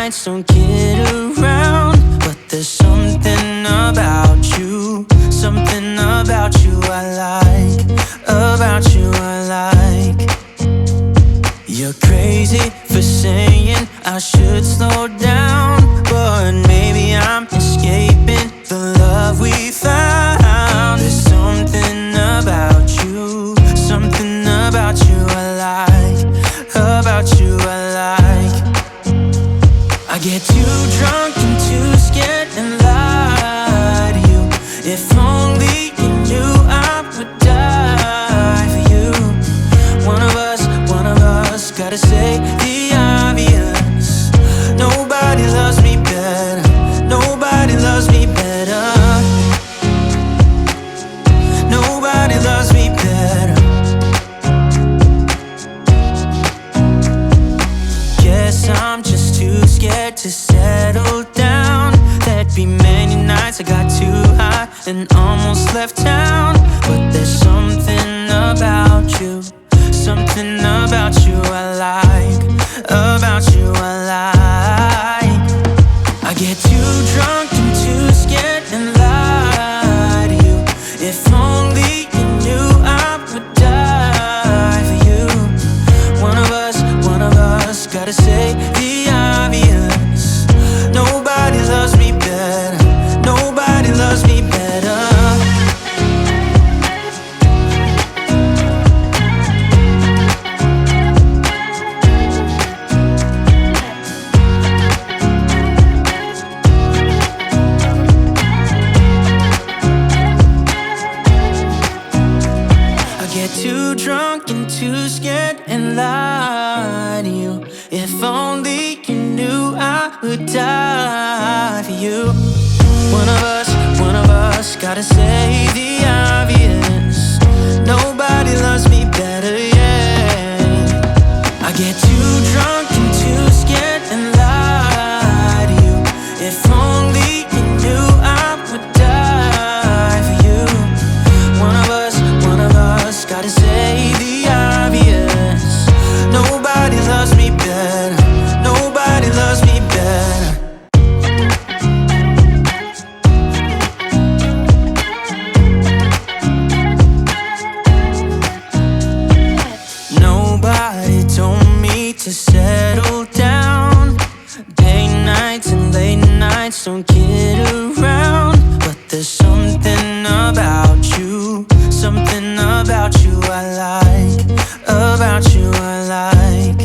nights don't get around, but there's something about you, something about you I like, about you I like. You're crazy for saying I should slow down, but maybe I'm escaping the love we found. There's something about you, something about you I like, about you I like. I get too drunk and too scared and lie to you. If only you knew I would die for you. One of us gotta say the obvious. Nobody loves me better, nobody loves me better, nobody loves me better. Guess I'm just too scared to settle down. There'd be many nights I got too high and almost left town, but there's something about you, something about you I like, about you I like. I get too drunk and too scared and lie to you. If only you knew I would die for you. One of us gotta say the obvious. Nobody loves me better, nobody loves me better. Too drunk and too scared and lie to you. If only you knew I would die for you. One of us gotta say the obvious. Nobody loves me better, yeah. I get too drunk and too scared and lie to you. If only you knew I would die for you. One of us gotta say the obvious. Nobody loves me better, nobody loves me better. Nobody told me to settle down. Day nights and late nights don't get around, but there's something about you, something about you I like, about you I like.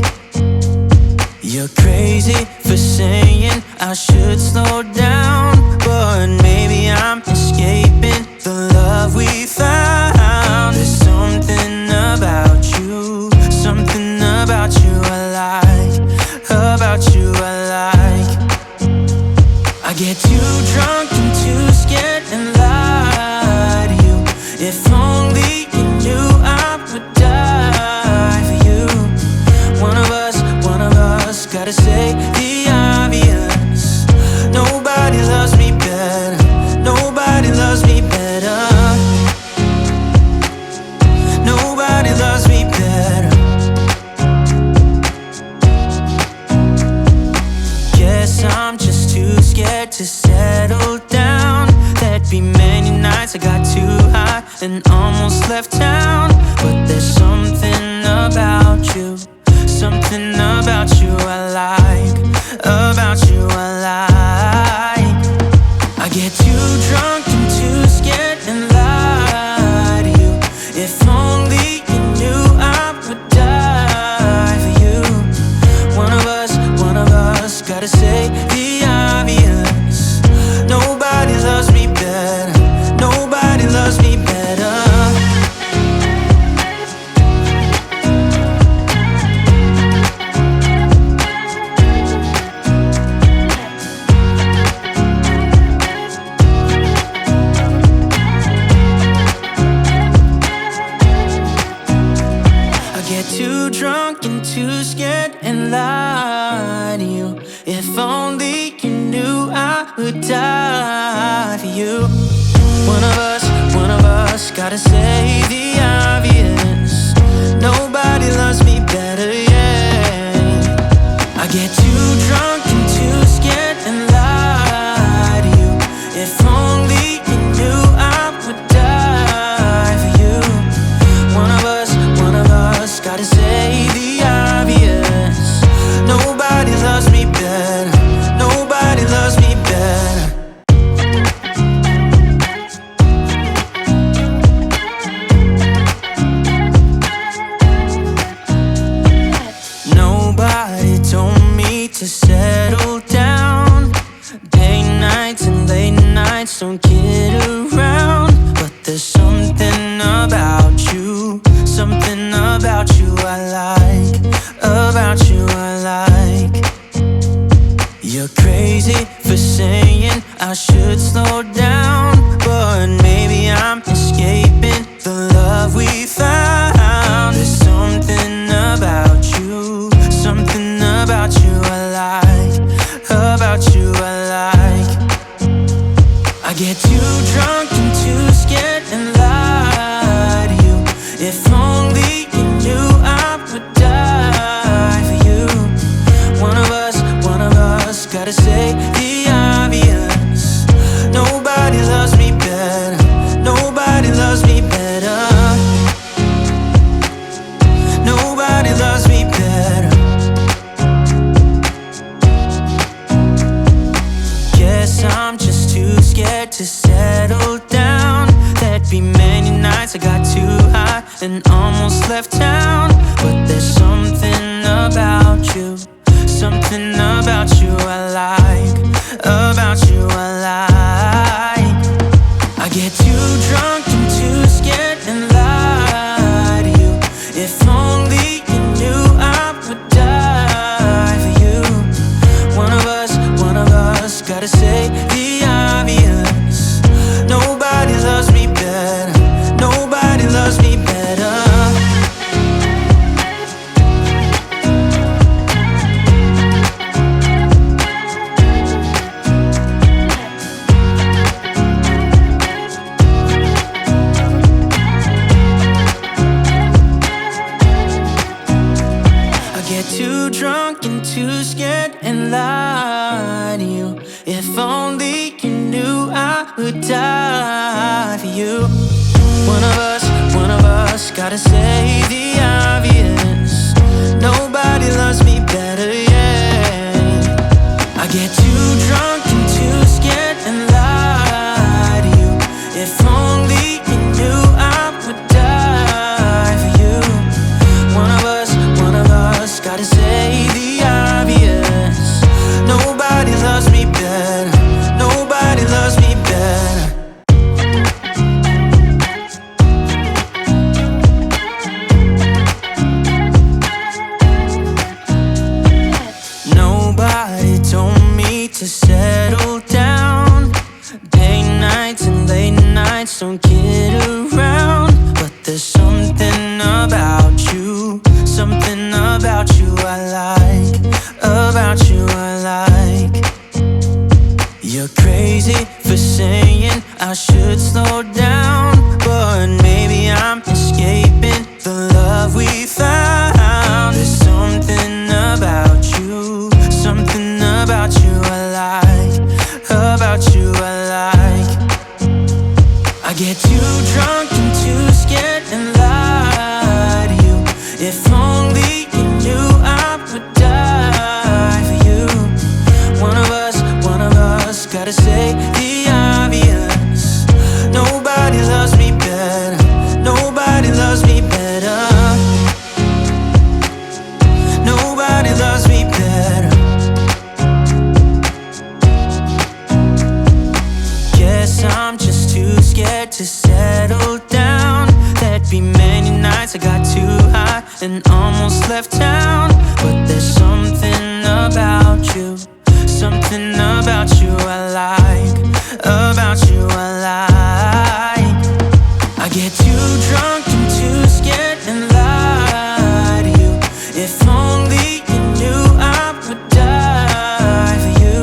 You're crazy for saying I should slow down, but maybe I'm escaping the love we found. There's something about you, something about you I like, about you I like. I get too drunk and too scared and lie to you. If only you knew I would die for you. One of us gotta say the obvious. Nobody loves me better, nobody loves me better, nobody loves me better. Guess I'm just too scared to settle down. There'd be many nights I got too high and almost left town, but there's something about you, something about you I like, about you I like. I get too drunk and too scared and lie to you. If only you knew I would die for you. One of us gotta say the obvious. Nobody loves me better, nobody loves me better. I get too drunk and too scared and lie to you. If only you knew I would die for you. One of us gotta say the obvious. Nobody loves me better, yeah. I get too drunk and too settle down. Day nights and late nights don't kid around. But there's something about you, something about you I like, about you I like. You're crazy for saying I should slow down, but maybe I'm escaping the love we found. There's something about you, something about you I like, about you I like. I get too drunk and too scared and lie to you. If only you knew I would die for you. One of us gotta say the obvious. Nobody loves me better, nobody loves me better, nobody loves me better. Guess I'm just too scared to settle down. There'd be many nights I got too high and almost left town. But there's something about you, something about you I like, about you I like. I get too drunk and too scared and lie to you. If only you knew I would die for you. One of us gotta say the obvious. Nobody loves me better, nobody loves me better. Too drunk and too scared and lie to you. If only you knew I would die for you. One of us gotta say the obvious. Nobody loves me better, yeah. I get too drunk and too scared and lie to you. If only you knew I would die for you. One of us gotta say the obvious. Nobody loves me better, nobody loves me better. Nobody told me to settle down. Day nights and late nights don't kid around. But there's something about you, something about you I like, about you I like. You're crazy for saying I should slow down, but maybe I'm escaping the love we found. There's something about you, something about you I like, about you I like. I get too drunk and too scared and lie to you. If only you knew I would die for you. One of us gotta say the obvious. Nobody loves me better, nobody loves me better, nobody loves me better. Guess I'm just too scared to settle down. There'd be many nights I got too high and almost left town. But there's something about you, something about you I like, about you I like. I get too drunk and too scared and lie to you. If only you knew I would die for you.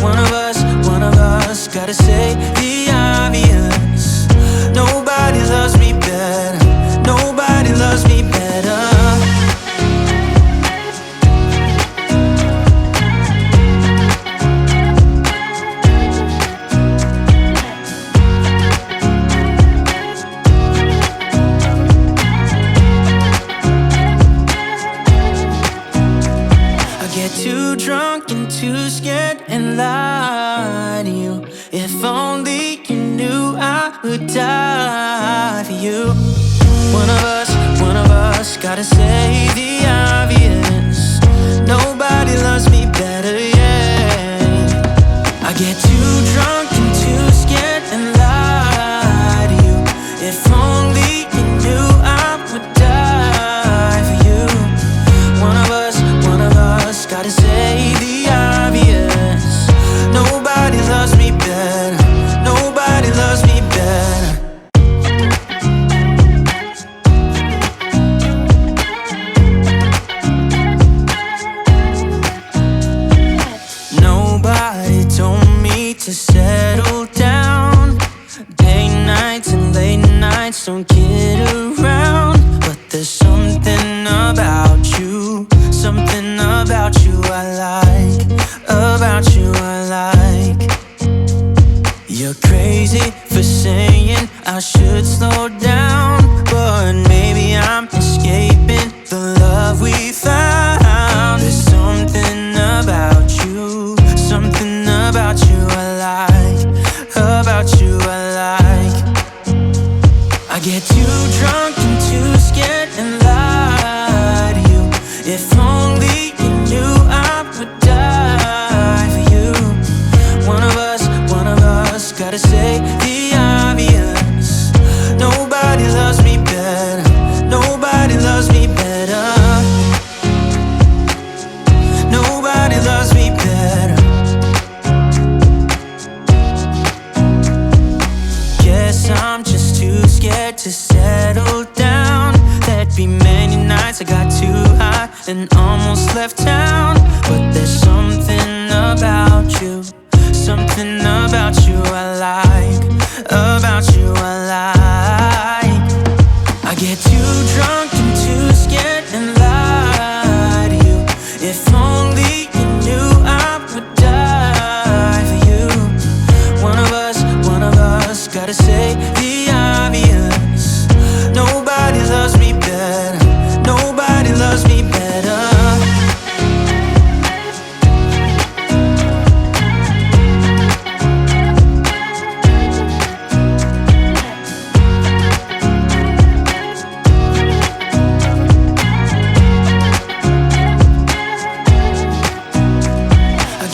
One of us gotta say the obvious. Nobody loves me better, nobody loves me better. Too drunk and too scared and lie to you. If only you knew I would die for you. One of us gotta say the obvious. Nobody loves me better.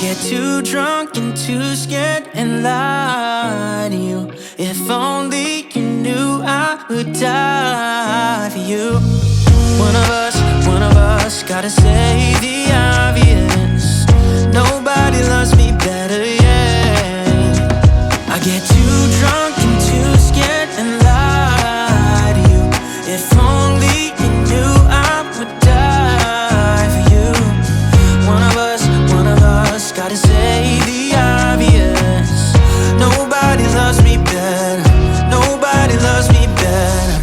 get too drunk and too scared and lie to you. If only you knew I would die for you. One of us, gotta say the obvious. Nobody loves me better, yeah. I get too drunk and too scared and lie to you. If only you knew I would die for you. One of us, gotta say the obvious. Nobody loves me better. Nobody loves me better.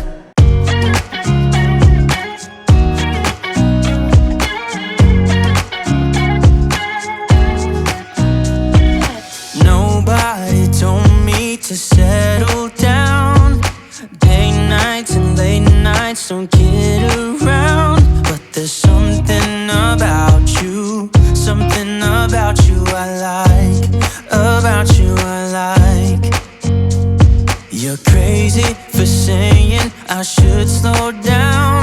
Nobody told me to settle down. Day nights and late nights, don't kid around. But there's something about you, something about you I like, about you I like. You're crazy for saying I should slow down.